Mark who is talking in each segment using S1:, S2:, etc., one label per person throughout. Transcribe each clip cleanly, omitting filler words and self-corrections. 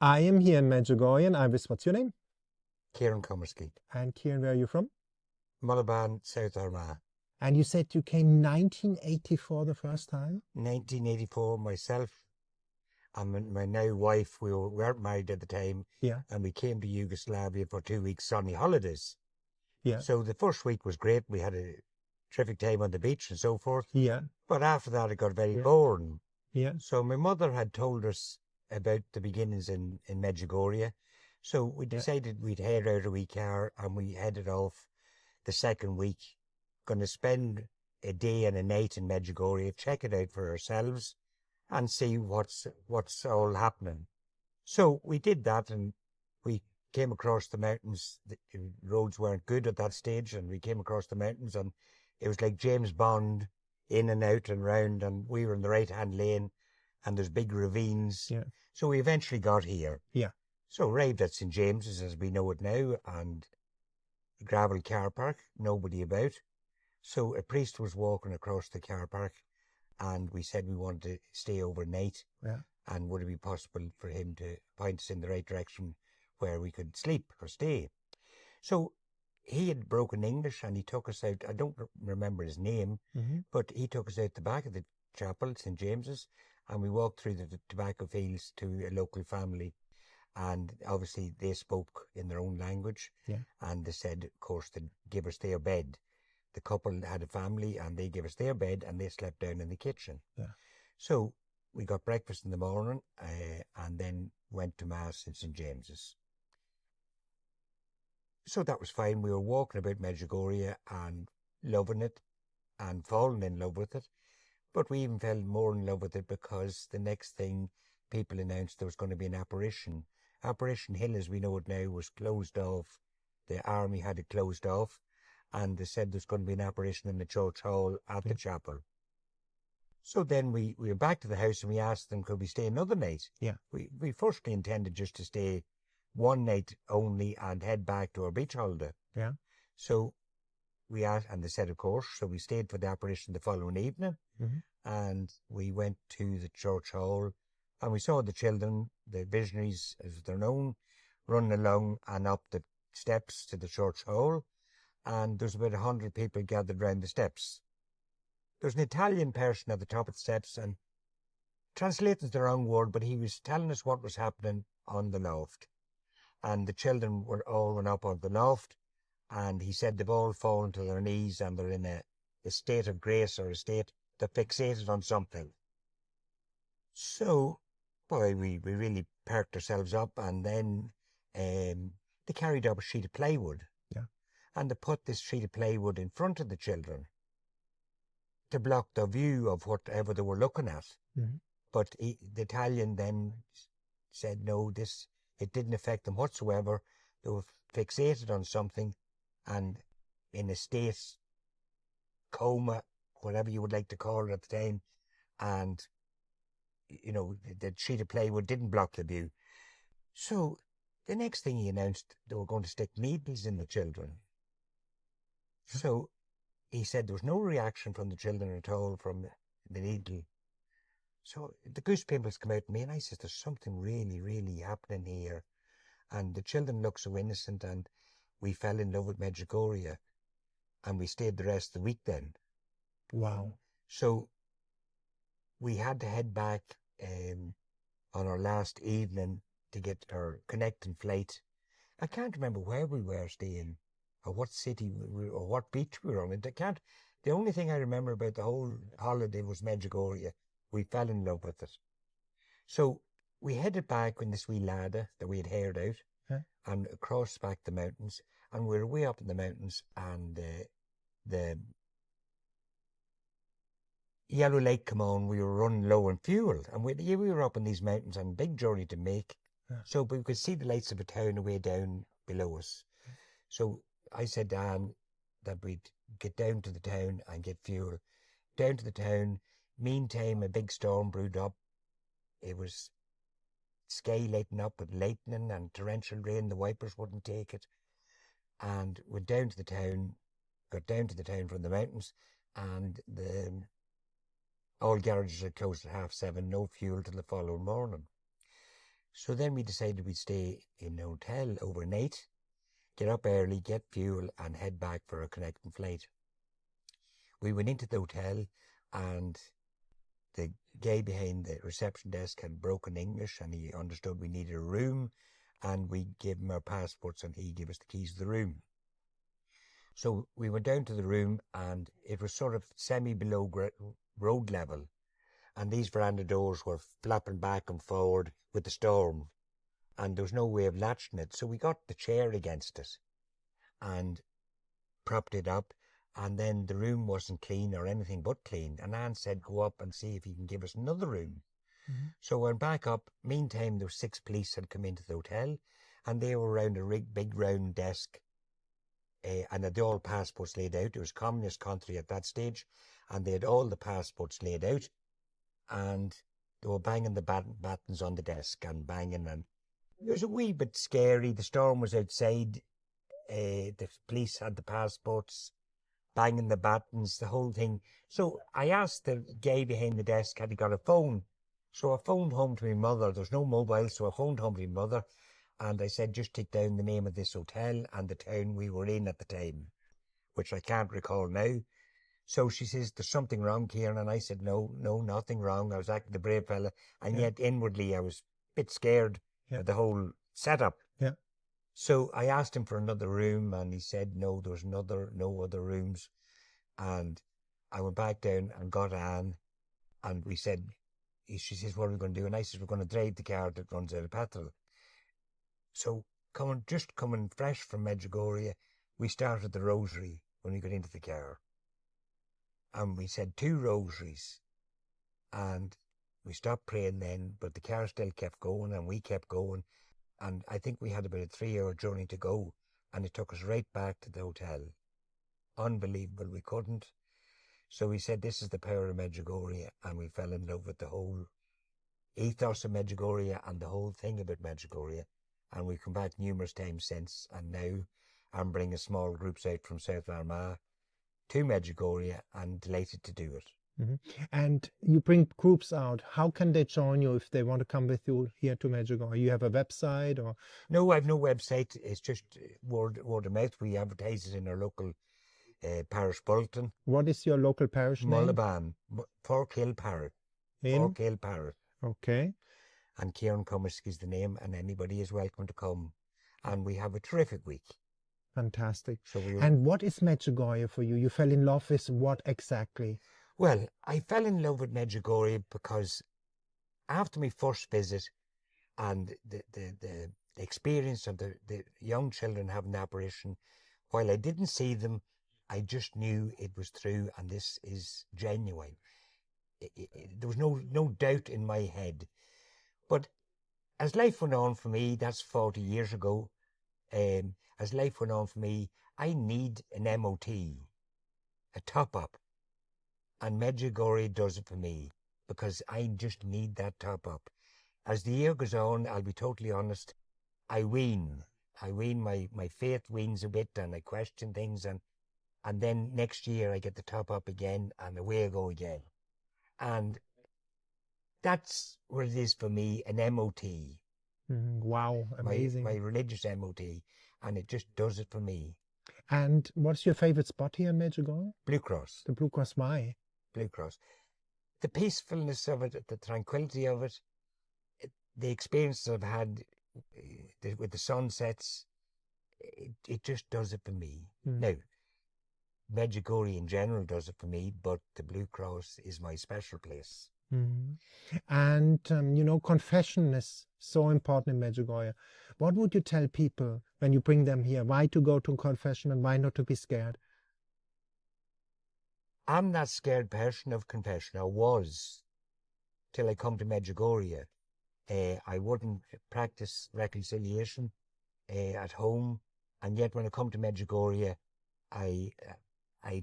S1: I am here in Medjugorje, and what's your name?
S2: Kieran Comersky.
S1: And Kieran, where are you from?
S2: Mullaban, South Armagh.
S1: And you said you came 1984 the first time?
S2: 1984, myself and my now wife, we weren't married at the time,
S1: Yeah.
S2: and we came to Yugoslavia for 2 weeks sunny holidays.
S1: Yeah.
S2: So the first week was great. We had a terrific time on the beach and so forth.
S1: Yeah.
S2: But after that, it got very boring.
S1: Yeah.
S2: So my mother had told us about the beginnings in Medjugorje. So we decided we'd head out a wee car, and we headed off the second week. Going to spend a day and a night in Medjugorje, check it out for ourselves, and see what's all happening. So we did that, and we came across the mountains. The roads weren't good at that stage, and we came across the mountains, and it was like James Bond, in and out and round, and we were in the right-hand lane, and there's big ravines.
S1: Yeah.
S2: So we eventually got here.
S1: Yeah.
S2: So arrived at St. James's as we know it now, and a gravel car park, nobody about. So a priest was walking across the car park, and we said we wanted to stay overnight.
S1: Yeah.
S2: And would it be possible for him to point us in the right direction where we could sleep or stay? So he had broken English, and he took us out. I don't remember his name, but he took us out the back of the chapel, St. James's, and we walked through the tobacco fields to a local family. And obviously they spoke in their own language.
S1: Yeah.
S2: And they said, of course, they'd give us their bed. The couple had a family, and they gave us their bed, and they slept down in the kitchen.
S1: Yeah.
S2: So we got breakfast in the morning, and then went to Mass in St. James's. So that was fine. We were walking about Medjugorje and loving it and falling in love with it. But we even fell more in love with it because the next thing people announced there was going to be an apparition. Apparition Hill, as we know it now, was closed off. The army had it closed off, and they said there's going to be an apparition in the church hall at the chapel. So then we went back to the house, and we asked them, could we stay another night?
S1: Yeah.
S2: We firstly intended just to stay one night only and head back to our beach holiday.
S1: Yeah.
S2: So we asked, and they said, of course. So we stayed for the apparition the following evening, and we went to the church hall, and we saw the children, the visionaries as they're known, running along and up the steps to the church hall, and there's about 100 people gathered round the steps. There's an Italian person at the top of the steps, and translating's the wrong word, but he was telling us what was happening on the loft. And the children were all went up on the loft, and he said they've all fallen to their knees, and they're in a state of grace, or a state they're fixated on something. So, boy, we really perked ourselves up, and then they carried up a sheet of plywood.
S1: Yeah.
S2: And they put this sheet of plywood in front of the children to block the view of whatever they were looking at. But the Italian then said, no, it didn't affect them whatsoever. They were fixated on something, and in a state, coma, whatever you would like to call it at the time, and, the sheet of plywood didn't block the view. So the next thing he announced, they were going to stick needles in the children. So he said there was no reaction from the children at all from the needle. So the goose pimples come out in me, and I said, there's something really, really happening here. And the children look so innocent, and we fell in love with Medjugorje, and we stayed the rest of the week then.
S1: Wow.
S2: So we had to head back on our last evening to get our connecting flight. I can't remember where we were staying, or what city or what beach we were on. The only thing I remember about the whole holiday was Medjugorje. We fell in love with it. So we headed back in this wee ladder that we had hired out, and across back the mountains, and we were way up in the mountains, and the yellow light come on. We were running low on fuel, and we were up in these mountains, and big journey to make. So we could see the lights of a town away down below us. So I said to Anne that we'd get down to the town and get fuel. Down to the town. Meantime, a big storm brewed up. It was sky lighting up with lightning and torrential rain. The wipers wouldn't take it. And went down to the town, got down to the town from the mountains, and all garages are closed at 7:30, no fuel till the following morning. So then we decided we'd stay in a hotel overnight, get up early, get fuel, and head back for a connecting flight. We went into the hotel, and the guy behind the reception desk had broken English, and he understood we needed a room, and we gave him our passports, and he gave us the keys to the room. So we went down to the room, and it was sort of semi-below road level, and these veranda doors were flapping back and forward with the storm, and there was no way of latching it. So we got the chair against it and propped it up, and then the room wasn't clean or anything but clean. And Anne said, go up and see if he can give us another room. Mm-hmm. So we went back up. Meantime, there were 6 police had come into the hotel, and they were around a big round desk, and had all passports laid out. It was a communist country at that stage, and they had all the passports laid out, and they were banging the buttons on the desk and banging, and it was a wee bit scary. The storm was outside. The police had the passports, banging the buttons, the whole thing. So I asked the guy behind the desk, had he got a phone? So I phoned home to my mother. There's no mobile, so I phoned home to my mother, and I said, just take down the name of this hotel and the town we were in at the time, which I can't recall now. So she says, there's something wrong, Kieran. And I said, no, nothing wrong. I was acting the brave fella. And yet inwardly I was a bit scared of the whole setup.
S1: Yeah.
S2: So I asked him for another room, and he said, no, there's no other rooms. And I went back down and got Anne, and we said, she says, what are we going to do? And I said, we're going to drive the car that runs out of petrol. So coming fresh from Medjugorje, we started the rosary when we got into the car. And we said 2 rosaries, and we stopped praying then, but the car still kept going, and we kept going. And I think we had about a 3-hour journey to go, and it took us right back to the hotel. Unbelievable. We couldn't. So we said, this is the power of Medjugorje, and we fell in love with the whole ethos of Medjugorje and the whole thing about Medjugorje. And we've come back numerous times since, and now I'm bringing small groups out from South Armagh to Medjugorje, and delighted to do it.
S1: Mm-hmm. And you bring groups out. How can they join you if they want to come with you here to Medjugorje? You have a website, or?
S2: No, I have no website. It's just word of mouth. We advertise it in our local parish bulletin.
S1: What is your local parish name?
S2: Mullaban, Fork Hill Parish. Fork Hill Parish.
S1: Okay.
S2: And Kieran Comiskey is the name, and anybody is welcome to come. And we have a terrific week.
S1: Fantastic. And what is Medjugorje for you? You fell in love with what exactly?
S2: Well, I fell in love with Medjugorje because after my first visit and the experience of the young children having the apparition, while I didn't see them, I just knew it was true, and this is genuine. There was no doubt in my head. But as life went on for me, that's 40 years ago, as life went on for me, I need an MOT, a top-up. And Medjugorje does it for me, because I just need that top-up. As the year goes on, I'll be totally honest, I wean. My faith weans a bit, and I question things, and then next year I get the top-up again, and away I go again. And that's what it is for me, an MOT.
S1: Wow, amazing.
S2: My religious MOT, and it just does it for me.
S1: And what's your favorite spot here in Medjugorje?
S2: Blue Cross.
S1: The Blue Cross, why?
S2: Blue Cross. The peacefulness of it, the tranquility of it, the experiences I've had with the sunsets, it just does it for me. Now, Medjugorje in general does it for me, but the Blue Cross is my special place.
S1: And, confession is so important in Medjugorje. What would you tell people when you bring them here? Why to go to confession and why not to be scared?
S2: I'm not scared person of confession. I was, till I come to Medjugorje. I wouldn't practice reconciliation at home, and yet when I come to Medjugorje, I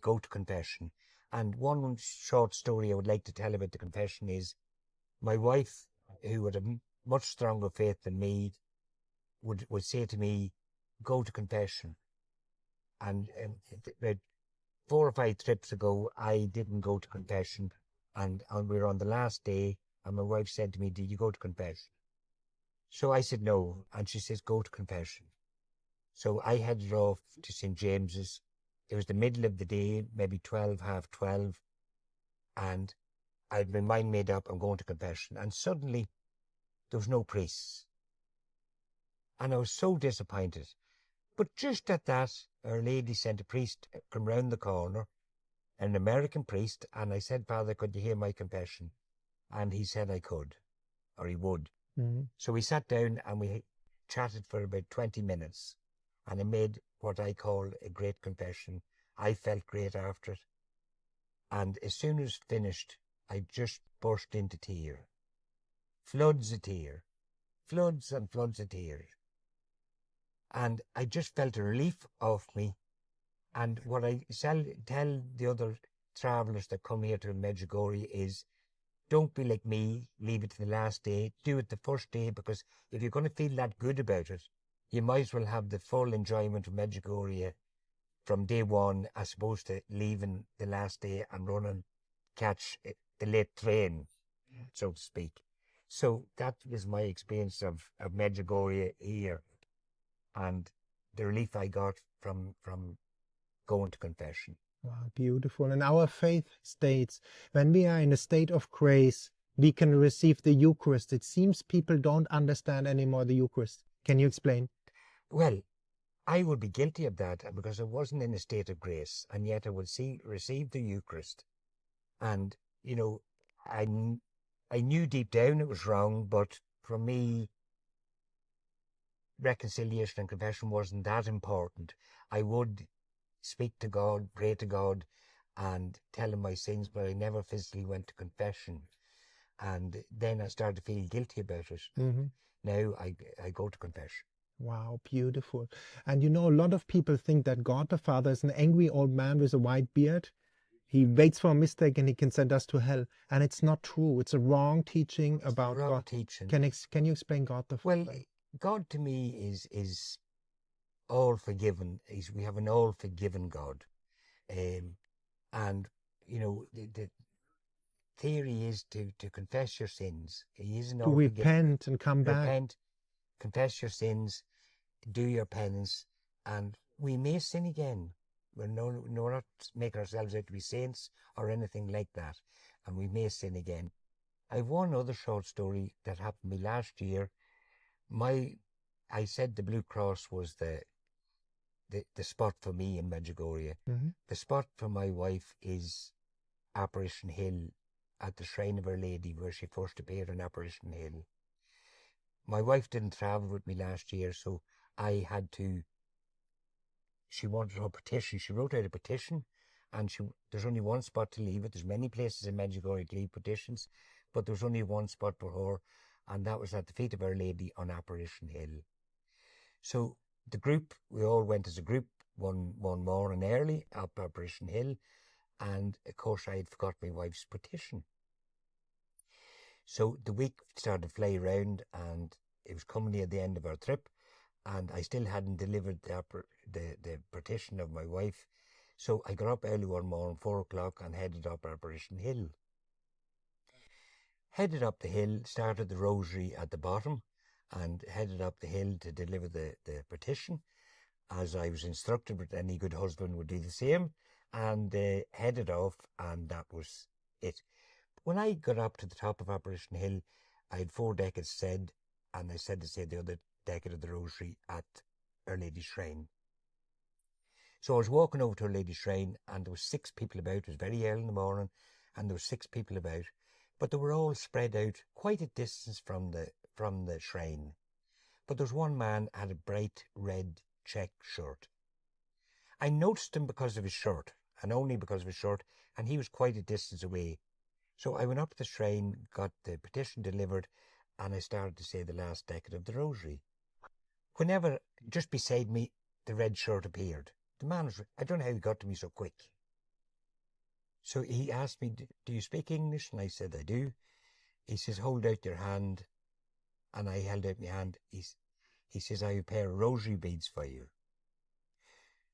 S2: go to confession. And one short story I would like to tell about the confession is, my wife, who had a much stronger faith than me, would say to me, go to confession. And about 4 or 5 trips ago, I didn't go to confession, and we were on the last day, and my wife said to me, did you go to confession? So I said no, and she says, go to confession. So I headed off to St. James's. It was the middle of the day, maybe 12, half 12, and I'd my mind made up, I'm going to confession. And suddenly, there was no priests. And I was so disappointed. But just at that, Our Lady sent a priest come round the corner, an American priest, and I said, Father, could you hear my confession? And he said I could, or he would.
S1: Mm-hmm.
S2: So we sat down and we chatted for about 20 minutes, and I made what I call a great confession. I felt great after it. And as soon as finished, I just burst into tears. Floods of tears. Floods and floods of tears. And I just felt a relief off me. And what I tell the other travellers that come here to Medjugorje is, don't be like me, leave it to the last day. Do it the first day, because if you're going to feel that good about it, you might as well have the full enjoyment of Medjugorje from day one, as opposed to leaving the last day and running, catch the late train, so to speak. So that was my experience of Medjugorje here, and the relief I got from going to confession.
S1: Wow, beautiful. And our faith states, when we are in a state of grace, we can receive the Eucharist. It seems people don't understand anymore the Eucharist. Can you explain?
S2: Well, I would be guilty of that because I wasn't in a state of grace, and yet I would receive the Eucharist. And, you know, I knew deep down it was wrong, but for me, reconciliation and confession wasn't that important. I would speak to God, pray to God, and tell him my sins, but I never physically went to confession. And then I started to feel guilty about it.
S1: Mm-hmm.
S2: Now I go to confession.
S1: Wow, beautiful. And you know, a lot of people think that God the Father is an angry old man with a white beard. He waits for a mistake and he can send us to hell. And it's not true. It's a wrong teaching about
S2: wrong
S1: God.
S2: Teaching.
S1: Can you explain God the Father?
S2: Well, God to me is all forgiven. We have an all forgiven God. And, you know, the theory is to confess your sins. He isn't
S1: to repent and come back.
S2: Repent, confess your sins, do your penance, and we may sin again. We're not making ourselves out to be saints or anything like that, and we may sin again. I've one other short story that happened to me last year. I said the Blue Cross was the spot for me in Medjugorje.
S1: Mm-hmm.
S2: The spot for my wife is Apparition Hill, at the Shrine of Our Lady, where she first appeared on Apparition Hill. My wife didn't travel with me last year, so I had to. She wanted her petition. She wrote out a petition, and there's only one spot to leave it. There's many places in Medjugorje to leave petitions, but there's only one spot for her, and that was at the feet of Our Lady on Apparition Hill. So the group, we all went as a group one morning early up Apparition Hill, and of course I had forgot my wife's petition. So the week started to fly around, and it was coming near the end of our trip, and I still hadn't delivered the petition of my wife. So I got up early one morning, 4 o'clock, and headed up Apparition Hill. Headed up the hill, started the rosary at the bottom, and headed up the hill to deliver the petition, as I was instructed, but any good husband would do the same, and headed off, and that was it. When I got up to the top of Apparition Hill, I had 4 decades said, and I said to say the other decade of the rosary at Our Lady's Shrine. So I was walking over to Our Lady's Shrine, and there was 6 people about. It was very early in the morning, and there were 6 people about, but they were all spread out quite a distance from the shrine. But there was one man had a bright red check shirt. I noticed him because of his shirt, and only because of his shirt, and he was quite a distance away. So I went up to the shrine, got the petition delivered, and I started to say the last decade of the rosary. Whenever, just beside me, the red shirt appeared. The man was, I don't know how he got to me so quick. So he asked me, do you speak English? And I said, I do. He says, hold out your hand. And I held out my hand. He says, I have a pair of rosary beads for you.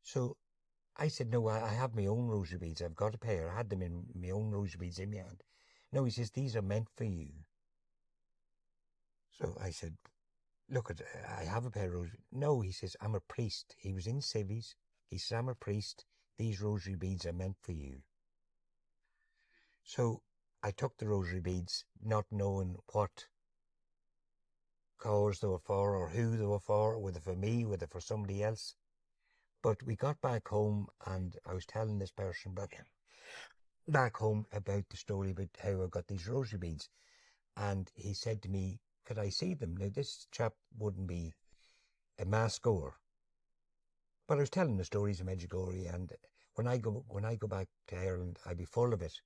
S2: So I said, no, I have my own rosary beads. I've got a pair. I had them in my own rosary beads in my hand. No, he says, these are meant for you. So I said, look, I have a pair of rosary. No, he says, I'm a priest. He was in civvies. He says, I'm a priest. These rosary beads are meant for you. So I took the rosary beads, not knowing what cause they were for or who they were for, whether for me, whether for somebody else. But we got back home and I was telling this person back home about the story about how I got these rosary beads. And he said to me, could I see them? Now, this chap wouldn't be a mass goer, but I was telling the stories of Medjugorje, and when I go back to Ireland, I'd be full of it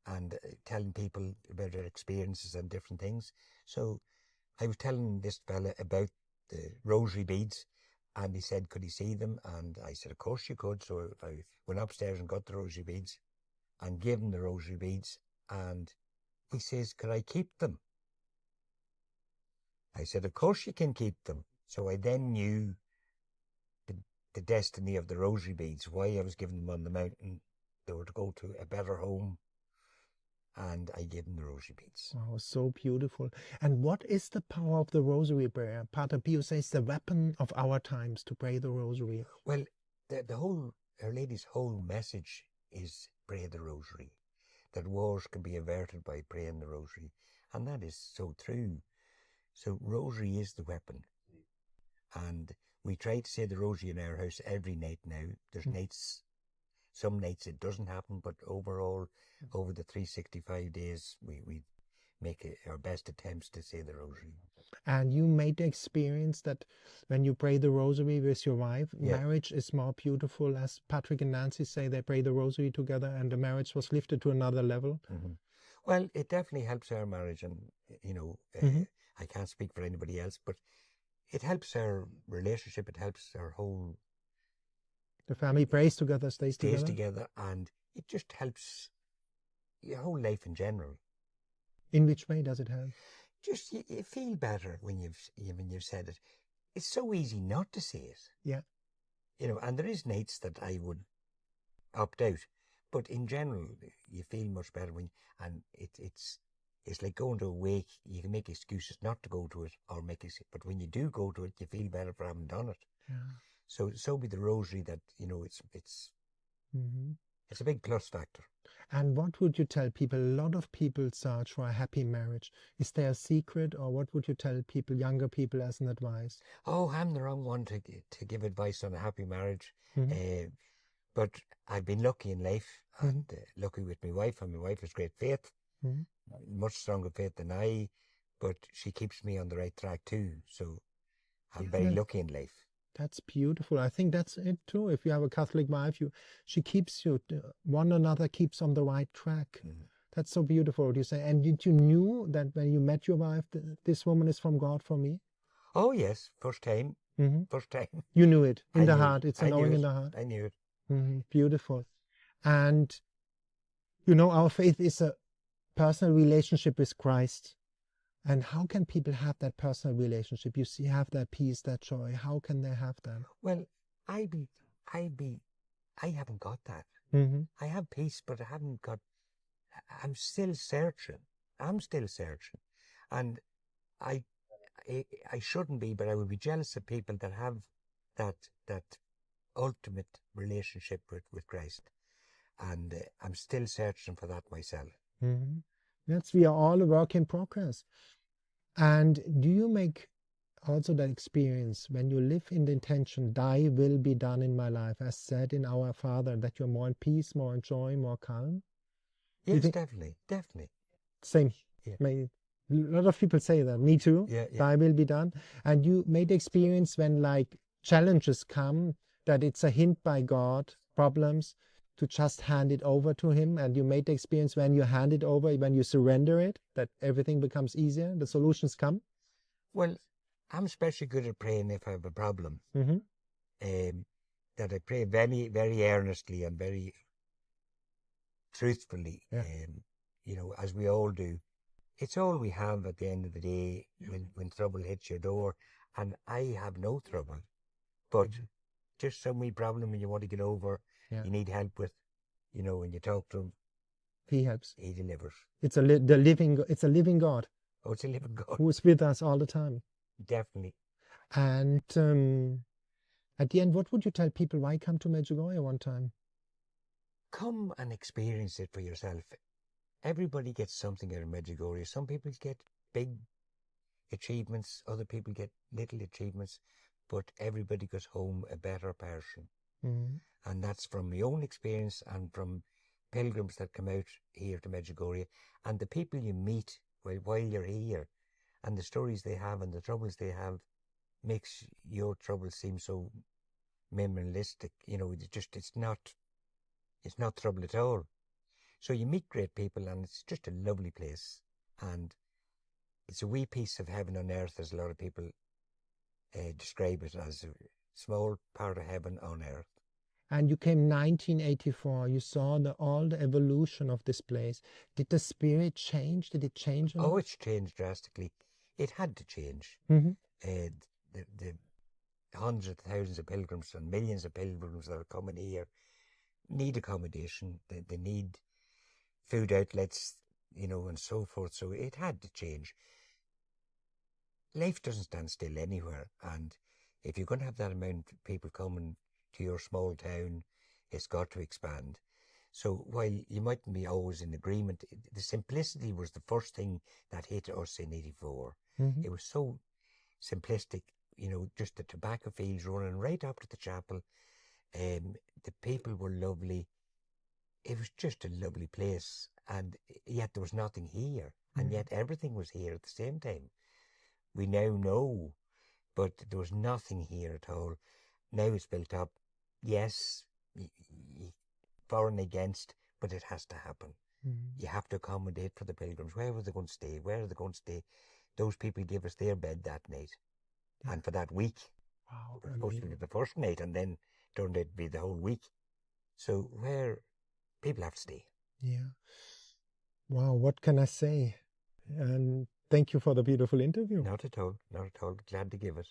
S2: and telling people about their experiences and different things. So I was telling this fella about the rosary beads, and he said, could he see them? And I said, of course you could. So I went upstairs and got the rosary beads and gave him the rosary beads, and he says, could I keep them? I said, of course you can keep them. So I then knew the destiny of the rosary beads, why I was giving them on the mountain. They were to go to a better home, and I gave them the rosary beads.
S1: Oh, so beautiful. And what is the power of the rosary prayer? Pater Pio says the weapon of our times to pray the rosary.
S2: Well, the whole, Our Lady's whole message is pray the rosary, that wars can be averted by praying the rosary. And that is so true. So rosary is the weapon. And we try to say the rosary in our house every night now. There's nights, some nights it doesn't happen, but overall, over the 365 days, we make our best attempts to say the rosary.
S1: And you made the experience that when you pray the rosary with your wife, marriage is more beautiful. As Patrick and Nancy say, they pray the rosary together and the marriage was lifted to another level.
S2: Mm-hmm. Well, it definitely helps our marriage, and, you know, I can't speak for anybody else, but it helps our relationship. It helps our whole...
S1: The family prays together, stays
S2: together, and it just helps your whole life in general.
S1: In which way does it help?
S2: Just you feel better when you've said it. It's so easy not to say it.
S1: Yeah.
S2: You know, and there is nights that I would opt out, but in general, you feel much better when. And it's like going to a wake. You can make excuses not to go to it, or but when you do go to it, you feel better for having done it. Yeah. So be the rosary that, you know, it's a big plus factor.
S1: And what would you tell people? A lot of people search for a happy marriage. Is there a secret, or what would you tell people, younger people, as an advice?
S2: Oh, I'm the wrong one to give advice on a happy marriage. But I've been lucky in life, and lucky with my wife, and my wife has great faith, much stronger faith than I, but she keeps me on the right track too. So I'm very lucky in life.
S1: That's beautiful. I think that's it too. If you have a Catholic wife, she keeps you, one another keeps on the right track. That's so beautiful what you say. And did you knew that when you met your wife, this woman is from God for me?
S2: Oh yes, first time. First time.
S1: You knew it in the heart. It's a knowing in the heart.
S2: I knew it.
S1: Beautiful. And you know, our faith is a personal relationship with Christ. And how can people have that personal relationship? You see, have that peace, that joy. How can they have that?
S2: Well, I haven't got that. I have peace, but I haven't got. I'm still searching. And I shouldn't be, but I would be jealous of people that have that ultimate relationship with Christ. And I'm still searching for that myself.
S1: We are all a work in progress. And do you make also that experience when you live in the intention, thy will be done in my life, as said in Our Father, that you're more in peace, more in joy, more calm?
S2: Yes, definitely.
S1: Same. Yeah. A lot of people say that. Me too. Yeah. Thy will be done. And you made the experience when like challenges come, that it's a hint by God, problems, to just hand it over to him. And you made the experience when you hand it over, when you surrender it, that everything becomes easier, the solutions come?
S2: Well, I'm especially good at praying if I have a problem. That I pray very, very earnestly and very truthfully, you know, as we all do. It's all we have at the end of the day when trouble hits your door. And I have no trouble. But just some wee problem and you want to get over, you need help with, you know, when you talk to him.
S1: He helps.
S2: He delivers.
S1: It's a living God.
S2: Oh, it's a living God.
S1: Who's with us all the time.
S2: Definitely.
S1: And at the end, what would you tell people? Why come to Medjugorje one time?
S2: Come and experience it for yourself. Everybody gets something out of Medjugorje. Some people get big achievements, other people get little achievements, but everybody goes home a better person. And that's from my own experience and from pilgrims that come out here to Medjugorje, and the people you meet while you're here, and the stories they have and the troubles they have makes your troubles seem so minimalistic. You know, it's not trouble at all. So you meet great people, and it's just a lovely place, and it's a wee piece of heaven on earth, as a lot of people describe it, as a small part of heaven on earth.
S1: And you came 1984. You saw all the evolution of this place. Did the spirit change? Did it change a lot?
S2: Oh, it's changed drastically. It had to change. The hundreds of thousands of pilgrims and millions of pilgrims that are coming here need accommodation. They need food outlets, you know, and so forth. So it had to change. Life doesn't stand still anywhere, and if you're going to have that amount of people coming to your small town, it's got to expand. So while you mightn't be always in agreement, the simplicity was the first thing that hit us in 84. It was so simplistic, you know, just the tobacco fields running right up to the chapel. The people were lovely. It was just a lovely place, and yet there was nothing here, and yet everything was here at the same time. We now know, but there was nothing here at all. Now it's built up. Yes, for and against, but it has to happen. You have to accommodate for the pilgrims. Where were they going to stay? Where are they going to stay? Those people give us their bed that night, and for that week.
S1: Wow,
S2: it was supposed to be the first night, and then turned out to be the whole week. So where people have to stay.
S1: Yeah. Wow, what can I say? And thank you for the beautiful interview.
S2: Not at all. Not at all. Glad to give it.